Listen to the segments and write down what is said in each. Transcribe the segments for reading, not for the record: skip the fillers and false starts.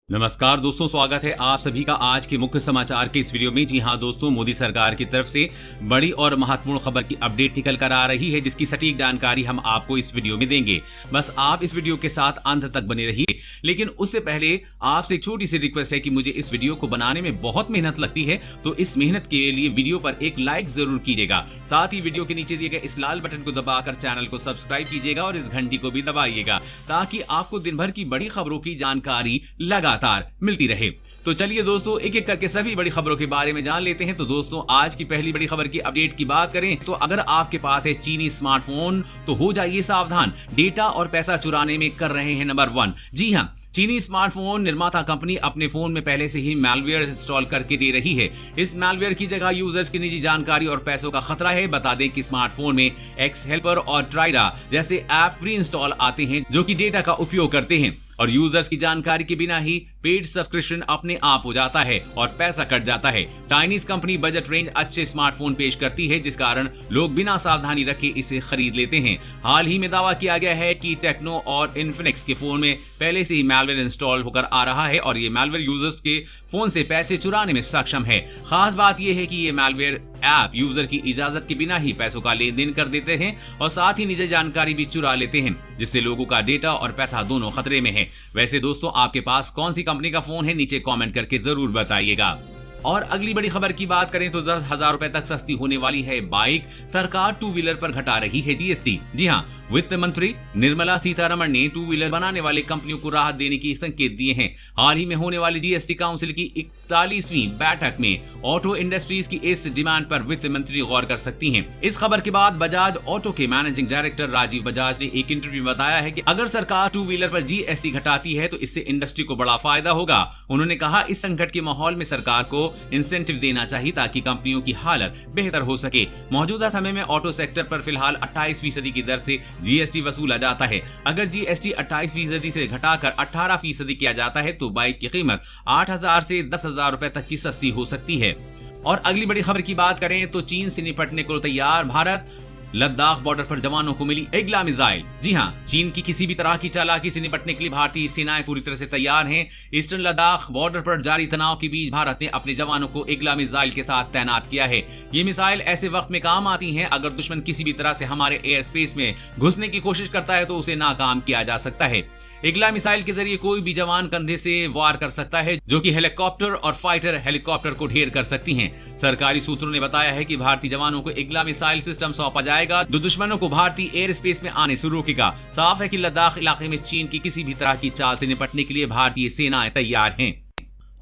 नमस्कार दोस्तों, स्वागत है आप सभी का आज के मुख्य समाचार के इस वीडियो में। जी हां दोस्तों, मोदी सरकार की तरफ से बड़ी और महत्वपूर्ण खबर की अपडेट निकल कर आ रही है, जिसकी सटीक जानकारी हम आपको इस वीडियो में देंगे। बस आप इस वीडियो के साथ अंत तक बने रहिए। लेकिन उससे पहले आपसे एक छोटी सी रिक्वेस्ट है कि मुझे इस वीडियो को बनाने में बहुत मेहनत लगती है, तो इस मेहनत के लिए वीडियो पर एक लाइक जरूर कीजिएगा। साथ ही वीडियो के नीचे दिए गए इस लाल बटन को दबाकर चैनल को सब्सक्राइब कीजिएगा और इस घंटी को भी दबाइएगा, ताकि आपको दिन भर की बड़ी खबरों की जानकारी लगातार मिलती रहे। तो चलिए दोस्तों, एक एक करके सभी बड़ी खबरों के बारे में जान लेते हैं। तो दोस्तों, आज की पहली बड़ी खबर की अपडेट की बात करें तो अगर आपके पास है चीनी स्मार्टफोन तो हो जाइए सावधान, डेटा और पैसा चुराने में कर रहे हैं नंबर 1। जी हां, चीनी स्मार्टफोन निर्माता कंपनी अपने फोन में पहले से ही मैलवेयर इंस्टॉल करके दे रही है। इस मैलवेयर की जगह यूजर्स की निजी जानकारी और पैसों का खतरा है। बता दें कि स्मार्टफोन में एक्स हेल्पर और ट्राइडा जैसे ऐप फ्री इंस्टॉल आते हैं, जो कि डेटा का उपयोग करते हैं और यूजर्स की जानकारी के बिना ही पेड सब्सक्रिप्शन अपने आप हो जाता है और पैसा कट जाता है। चाइनीज कंपनी बजट रेंज अच्छे स्मार्टफोन पेश करती है, जिस कारण लोग बिना सावधानी रखे इसे खरीद लेते हैं। हाल ही में दावा किया गया है कि टेक्नो और इन्फिनिक्स के फोन में पहले से ही मैलवेयर इंस्टॉल होकर आ रहा है और ये मैलवेयर यूजर्स के फोन से पैसे चुराने में सक्षम है। खास बात यह है कि ये मैलवेयर ऐप यूजर की इजाजत के बिना ही पैसों का लेन देन कर देते हैं और साथ ही निजी जानकारी भी चुरा लेते हैं, जिससे लोगों का डेटा और पैसा दोनों खतरे में है। वैसे दोस्तों, आपके पास कौन सी कंपनी का फोन है, नीचे कमेंट करके जरूर बताइएगा। और अगली बड़ी खबर की बात करें तो 10,000 रुपए तक सस्ती होने वाली है बाइक। सरकार टू व्हीलर पर घटा रही है जीएसटी। जी हां, वित्त मंत्री निर्मला सीतारमण ने टू व्हीलर बनाने वाले कंपनियों को राहत देने की संकेत दिए हैं। हाल ही में होने वाली जीएसटी काउंसिल की 41वीं बैठक में ऑटो इंडस्ट्रीज की इस डिमांड पर वित्त मंत्री गौर कर सकती हैं। इस खबर के बाद बजाज ऑटो के मैनेजिंग डायरेक्टर राजीव बजाज ने एक इंटरव्यू में बताया है कि अगर सरकार टू व्हीलर पर जीएसटी घटाती है तो इससे इंडस्ट्री को बड़ा फायदा होगा। उन्होंने कहा, इस संकट के माहौल में सरकार को इंसेंटिव देना चाहिए ताकि कंपनियों की हालत बेहतर हो सके। मौजूदा समय में ऑटो सेक्टर पर फिलहाल 28% की दर से जीएसटी वसूला जाता है। अगर जीएसटी 28% से घटाकर 18% किया जाता है तो बाइक की कीमत 8,000 से 10,000 रुपए तक की सस्ती हो सकती है। और अगली बड़ी खबर की बात करें तो चीन से निपटने को तैयार भारत। लद्दाख बॉर्डर पर जवानों को मिली एगला मिसाइल। जी हां, चीन की किसी भी तरह की चालाकी से निपटने के लिए भारतीय सेनाएं पूरी तरह से तैयार हैं। ईस्टर्न लद्दाख बॉर्डर पर जारी तनाव के बीच भारत ने अपने जवानों को एगला मिसाइल के साथ तैनात किया है। ये मिसाइल ऐसे वक्त में काम आती हैं अगर दुश्मन किसी भी तरह से हमारे एयर स्पेस में घुसने की कोशिश करता है तो उसे नाकाम किया जा सकता है। एगला मिसाइल के जरिए कोई भी जवान कंधे से वार कर सकता है, जो कि हेलीकॉप्टर और फाइटर हेलीकॉप्टर को ढेर कर सकती हैं। सरकारी सूत्रों ने बताया है कि भारतीय जवानों को एगला मिसाइल सिस्टम सौंपा जाएगा, जो दुश्मनों को भारतीय एयर स्पेस में आने से रोकेगा। साफ है कि लद्दाख इलाके में चीन की किसी भी तरह की चाल से निपटने के लिए भारतीय सेनाएं तैयार हैं।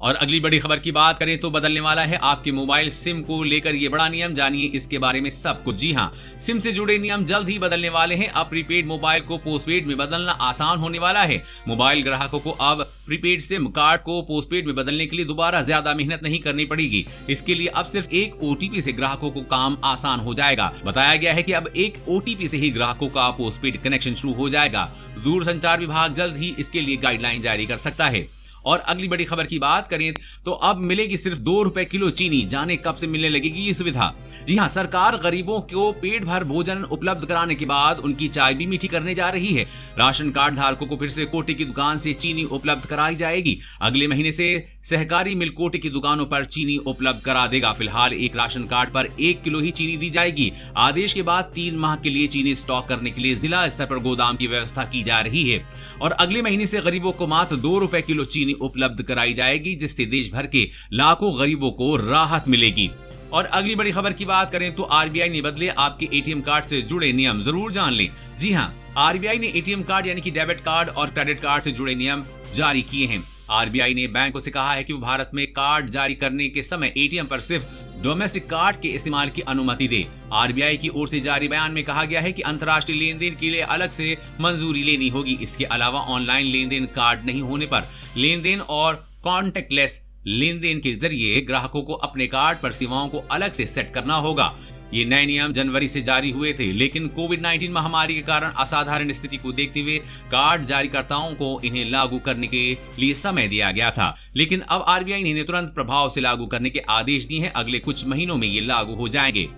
और अगली बड़ी खबर की बात करें तो बदलने वाला है आपके मोबाइल सिम को लेकर ये बड़ा नियम। जानिए इसके बारे में सब कुछ। जी हां, सिम से जुड़े नियम जल्द ही बदलने वाले हैं। अब प्रीपेड मोबाइल को पोस्टपेड में बदलना आसान होने वाला है। मोबाइल ग्राहकों को अब प्रीपेड सिम कार्ड को पोस्टपेड में बदलने के लिए दोबारा ज्यादा मेहनत नहीं करनी पड़ेगी। इसके लिए अब सिर्फ एक ओटीपी से ग्राहकों को काम आसान हो जाएगा। बताया गया है कि अब एक ओटीपी से ही ग्राहकों का पोस्टपेड कनेक्शन शुरू हो जाएगा। दूरसंचार विभाग जल्द ही इसके लिए गाइडलाइन जारी कर सकता है। और अगली बड़ी खबर की बात करें तो अब मिलेगी सिर्फ 2 रुपए किलो चीनी। जाने कब से मिलने लगेगी ये सुविधा। जी हां, सरकार गरीबों को पेट भर भोजन उपलब्ध कराने के बाद उनकी चाय भी मीठी करने जा रही है। राशन कार्ड धारकों को फिर से कोटे की दुकान से चीनी उपलब्ध कराई जाएगी। अगले महीने से सहकारी मिल कोटे की दुकानों पर चीनी उपलब्ध करा देगा। फिलहाल एक राशन कार्ड पर 1 किलो ही चीनी दी जाएगी। आदेश के बाद 3 माह के लिए चीनी स्टॉक करने के लिए जिला स्तर पर गोदाम की व्यवस्था की जा रही है। और अगले महीने से गरीबों को मात्र 2 रुपए किलो चीनी उपलब्ध कराई जाएगी, जिससे देश भर के लाखों गरीबों को राहत मिलेगी। और अगली बड़ी खबर की बात करें तो आरबीआई ने बदले आपके एटीएम कार्ड से जुड़े नियम। जरूर जान लें। जी हां, आरबीआई ने एटीएम कार्ड यानी कि डेबिट कार्ड और क्रेडिट कार्ड से जुड़े नियम जारी किए हैं। आरबीआई ने बैंकों से कहा है कि वो भारत में कार्ड जारी करने के समय एटीएम पर सिर्फ डोमेस्टिक कार्ड के इस्तेमाल की अनुमति दे। आरबीआई की ओर से जारी बयान में कहा गया है कि अंतर्राष्ट्रीय लेन देन के लिए अलग से मंजूरी लेनी होगी। इसके अलावा ऑनलाइन लेन देन कार्ड नहीं होने पर लेन देन और कॉन्टेक्टलेस लेन देन के जरिए ग्राहकों को अपने कार्ड पर सेवाओं को अलग से सेट करना होगा। ये नए नियम जनवरी से जारी हुए थे, लेकिन कोविड-19 महामारी के कारण असाधारण स्थिति को देखते हुए कार्ड जारीकर्ताओं को इन्हें लागू करने के लिए समय दिया गया था। लेकिन अब आरबीआई ने इन्हें तुरंत प्रभाव से लागू करने के आदेश दिए हैं। अगले कुछ महीनों में ये लागू हो जाएंगे।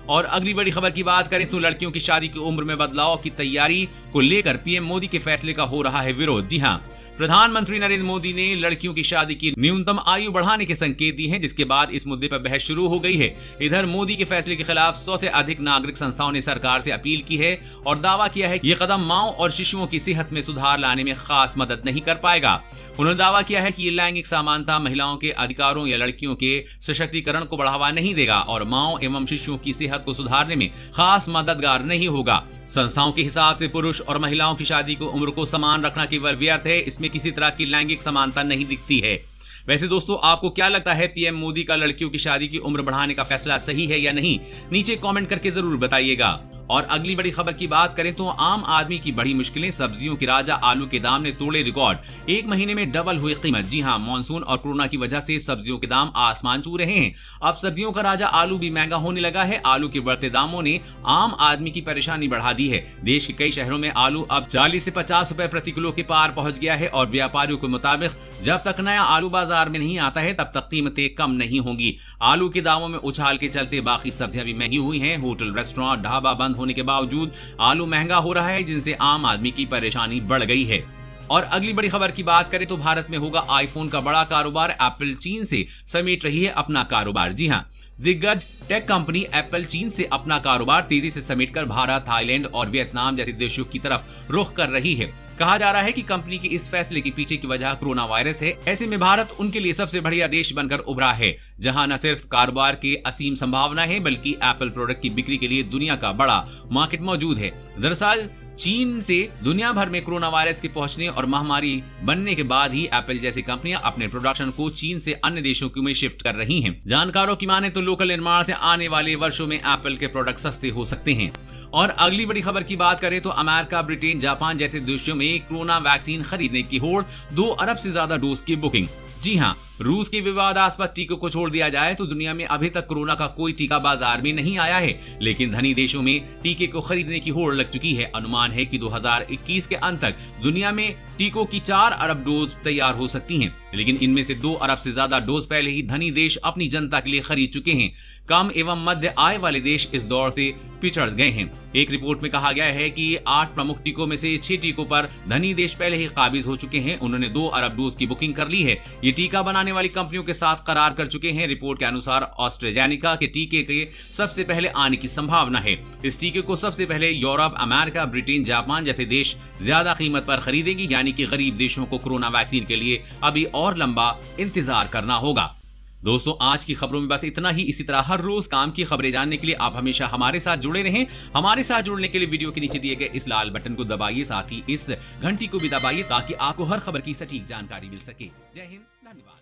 और अगली बड़ी खबर की बात करें तो लड़कियों की शादी की उम्र में बदलाव की तैयारी को लेकर पीएम मोदी के फैसले का हो रहा है विरोध। जी हां, प्रधानमंत्री नरेंद्र मोदी ने लड़कियों की शादी की न्यूनतम आयु बढ़ाने के संकेत दिए हैं, जिसके बाद इस मुद्दे पर बहस शुरू हो गई है। इधर मोदी के फैसले के खिलाफ 100 से अधिक नागरिक संस्थाओं ने सरकार से अपील की है और दावा किया है कि ये कदम माओ और शिशुओं की सेहत में सुधार लाने में खास मदद नहीं कर पाएगा। उन्होंने दावा किया है कि ये लैंगिक समानता, महिलाओं के अधिकारों या लड़कियों के सशक्तिकरण को बढ़ावा नहीं देगा और माओ एवं शिशुओं की सेहत को सुधारने में खास मददगार नहीं होगा। संस्थाओं के हिसाब से पुरुष और महिलाओं की शादी को उम्र को समान रखना केवल व्यर्थ है, इसमें किसी तरह की लैंगिक समानता नहीं दिखती है। वैसे दोस्तों, आपको क्या लगता है, पीएम मोदी का लड़कियों की शादी की उम्र बढ़ाने का फैसला सही है या नहीं? नीचे कमेंट करके जरूर बताइएगा। और अगली बड़ी खबर की बात करें तो आम आदमी की बड़ी मुश्किलें, सब्जियों के राजा आलू के दाम ने तोड़े रिकॉर्ड। एक महीने में डबल हुई कीमत। जी हां, मानसून और कोरोना की वजह से सब्जियों के दाम आसमान छू रहे हैं। अब सब्जियों का राजा आलू भी महंगा होने लगा है। आलू के बढ़ते दामों ने आम आदमी की परेशानी बढ़ा दी है। देश के कई शहरों में आलू अब 40 से 50 रुपए प्रति किलो के पार पहुंच गया है और व्यापारियों के मुताबिक जब तक नया आलू बाजार में नहीं आता है तब तक कीमतें कम नहीं होंगी। आलू के दामों में उछाल के चलते बाकी सब्जियां भी महंगी हुई हैं। होटल, रेस्टोरेंट, ढाबा बंद होने के बावजूद आलू महंगा हो रहा है, जिनसे आम आदमी की परेशानी बढ़ गई है। और अगली बड़ी खबर की बात करें तो भारत में होगा आईफोन का बड़ा कारोबार। एप्पल चीन से समेट रही है अपना कारोबार। जी हां, दिग्गज टेक कंपनी एप्पल चीन से अपना कारोबार तेजी से समेटकर भारत, थाईलैंड और वियतनाम जैसे देशों की तरफ रुख कर रही है। कहा जा रहा है कि कंपनी के इस फैसले के पीछे की वजह कोरोना वायरस है। ऐसे में भारत उनके लिए सबसे बढ़िया देश बनकर उभरा है, जहां न सिर्फ कारोबार की असीम संभावना है बल्कि एप्पल प्रोडक्ट की बिक्री के लिए दुनिया का बड़ा मार्केट मौजूद है। दरअसल चीन से दुनिया भर में कोरोना वायरस के पहुंचने और महामारी बनने के बाद ही एप्पल जैसी कंपनियां अपने प्रोडक्शन को चीन से अन्य देशों में शिफ्ट कर रही हैं। जानकारों की माने तो लोकल निर्माण से आने वाले वर्षों में एप्पल के प्रोडक्ट सस्ते हो सकते हैं। और अगली बड़ी खबर की बात करें तो अमेरिका, ब्रिटेन, जापान जैसे देशों में कोरोना वैक्सीन खरीदने की होड़, 2 अरब से ज्यादा डोज की बुकिंग। जी हां, रूस के विवादास्पद टीकों को छोड़ दिया जाए तो दुनिया में अभी तक कोरोना का कोई टीका बाजार में नहीं आया है, लेकिन धनी देशों में टीके को खरीदने की होड़ लग चुकी है। अनुमान है कि 2021 के अंत तक दुनिया में टीकों की 4 अरब डोज तैयार हो सकती हैं, लेकिन इनमें से 2 अरब से ज्यादा डोज पहले ही धनी देश अपनी जनता के लिए खरीद चुके हैं। कम एवं मध्य आय वाले देश इस दौर से पिछड़ गए हैं। एक रिपोर्ट में कहा गया है कि 8 प्रमुख टीकों में से 6 टीकों पर धनी देश पहले ही काबिज हो चुके हैं। उन्होंने 2 अरब डोज की बुकिंग कर ली है। ये टीका बनाने वाली कंपनियों के साथ करार कर चुके हैं। रिपोर्ट के अनुसार ऑस्ट्रेजेनिका के टीके के सबसे पहले आने की संभावना है। इस टीके को सबसे पहले यूरोप, अमेरिका, ब्रिटेन, जापान जैसे देश ज्यादा कीमत पर खरीदेंगे, यानी कि गरीब देशों को कोरोना वैक्सीन के लिए अभी और लंबा इंतजार करना होगा। दोस्तों, आज की खबरों में बस इतना ही। इसी तरह हर रोज काम की खबरें जानने के लिए आप हमेशा हमारे साथ जुड़े रहें। हमारे साथ जुड़ने के लिए वीडियो के नीचे दिए गए इस लाल बटन को दबाइए, साथ ही इस घंटी को भी दबाइए ताकि आपको हर खबर की सटीक जानकारी मिल सके। जय हिंद, धन्यवाद।